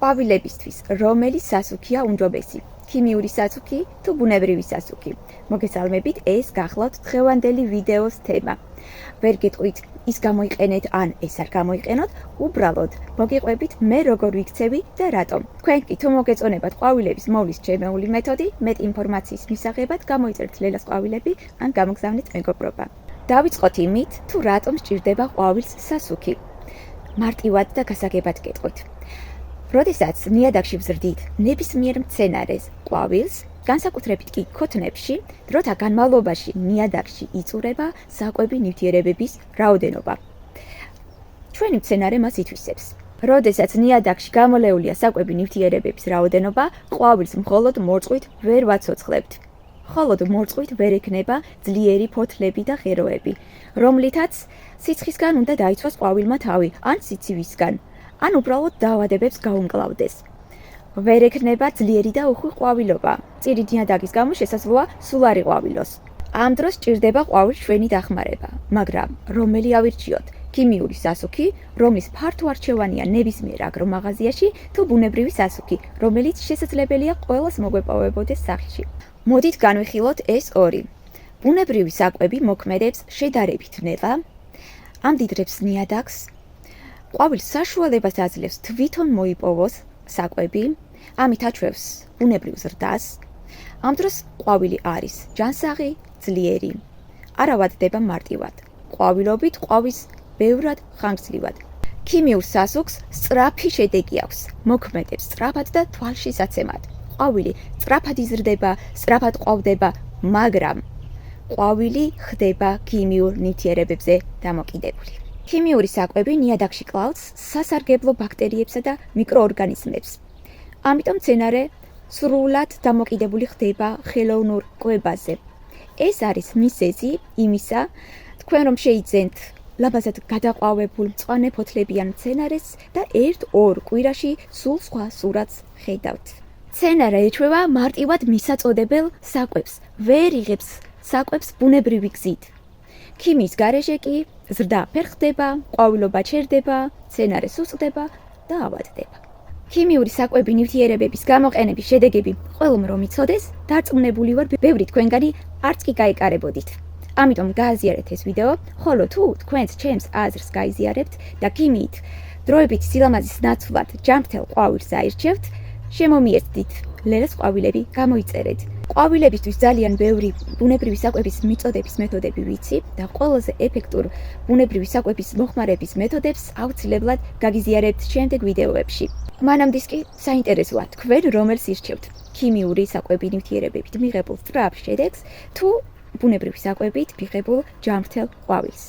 ყვავილებისთვის რომელი სასუქია უმჯობესი? ქიმიური სასუქი თუ ბუნებრივი სასუქი? მოგესალმებით, ეს გახლავთ დღევანდელი ვიდეოს თემა. ვერ გეტყვით ის გამოიყენეთ ან ეს არ გამოიყენოთ, უბრალოდ მოგიყვებით მე როგორ ვიქცევი და რატომ. თქვენ კი თუ მოგეწონებათ ყვავილების მოვლის ჩემეული მეთოდი, მეტ ინფორმაციის მისაღებად გამოიწერთ ლელას ყვავილები ან გამოგზავნეთ მეგობრობა. დავიწყოთ იმით, თუ რატომ სჭირდება ყვავილს სასუქი. მარტივად და გასაგებად გეტყვით. როდესაც ნიადაგში ვზრდით ნებისმიერ მცენარეს ყვავილს, განსაკუთრებით კი ქოთნებში, დროთა განმავლობაში ნიადაგში იწურება საკვები ნივთიერებების რაოდენობა. ჩვენი მცენარე მას ითვისებს. როდესაც ნიადაგში გამოლეულია საკვები ნივთიერებების რაოდენობა, ყვავილს მხოლოდ მორწყვით ვერ ვაცოცხლებთ. მხოლოდ მორწყვით ვერ ექნება ძლიერი ფოთლები და ღეროები, რომლითაც სიცხისგან უნდა დაიცვას ყვავილმა თავი, ან სიცივისგან, ან უბრალოდ დაავადებებს გაუმკლავდეს. ვერ ექნება ძლიერი და უხვი ყვავილობა. წირი ნიადაგის გამო შესაძლოა სულ არ იყვავილოს. ამ დროს სჭირდება ყვავილს ჩვენი დახმარება, მაგრამ რომელი ავირჩიოთ? ქიმიური სასუქი, რომლის ფართო არჩევანია ნებისმიერ აგრომაღაზიაში, თუ ბუნებრივი სასუქი, რომელიც შესაძლებელია ყველას მოგვეპოვებოდეს სახლში. მოდით განვიხილოთ ეს ორი. ბუნებრივი საკვები მოქმედებს შედარებით ნელა, ამდიდრებს ნიადაგს, ყვავილს საშუალებას აძლევს თვითონ მოიპოვოს საკვები, ამით აჩვევს ბუნებრივ ზრდას. ამ დროს ყვავილი არის ჯანსაღი, ძლიერი, არ ავადდება მარტივად. ყვავილობით ყვავის ბევრად ხანგრძლივად. ქიმიურ სასუქს სწრაფი შედეგი აქვს, მოქმედებს სწრაფად და თვალშისაცემად. ყვავილი სწრაფად იზრდება, სწრაფად ყვავდება, მაგრამ ყვავილი ხდება ქიმიურ ნივთიერებებზე დამოკიდებული. ქიმიური საკვები ნიადაგში კლავს სასარგებლო ბაქტერიებსა და მიკროორგანიზმებს. ამიტომ მცენარე სრულად დამოკიდებული ხდება ხელოვნურ კვებაზე. ეს არის მიზეზი იმისა, თქვენ რომ შეიძენთ ლამაზად გადაყვავებულ მწვანე ფოთლებიან მცენარეს და 1-2 კვირაში სულ სხვა სურათს ხედავთ. მცენარე ეჩვევა მარტივად მისაწოდებელ საკვებს, ვერ იღებს საკვებს ბუნებრივი გზით. ქიმიის გარეშე კი ზრდა ვერ ხდება, ყვავილობა ჩერდება, მცენარე სუსტდება და ავადდება. ქიმიური საკვები ნივთიერებების გამოყენების შედეგები ყველამ რომ იცოდეს, დარწმუნებული ვარ, ბევრი თქვენგანი არც კი გაეკარებოდით. ამიტომ გააზიარეთ ეს ვიდეო, ხოლო თუ თქვენც ჩემს აზრს გაიზიარებთ და ქიმიით დროებით სილამაზის ნაცვლად ჯანმრთელ ყვავილს აირჩევთ, შემომიერთდით ლელას ყვავილები, გამოიწერეთ. ყვავილებისთვის ძალიან ბევრი ბუნებრივი საკვების მიწოდების მეთოდები ვიცი და ყველაზე ეფექტურ ბუნებრივი საკვების მოხმარების მეთოდებს აუცილებლად გაგიზიარებთ შემდეგ ვიდეოებში. მანამდე კი საინტერესოა თქვენ რომელს ირჩევთ? ქიმიური საკვები ნივთიერებებით მიღებულ სწრაფ შედეგს თუ ბუნებრივი საკვებით მიღებულ ჯანმრთელ ყვავილს.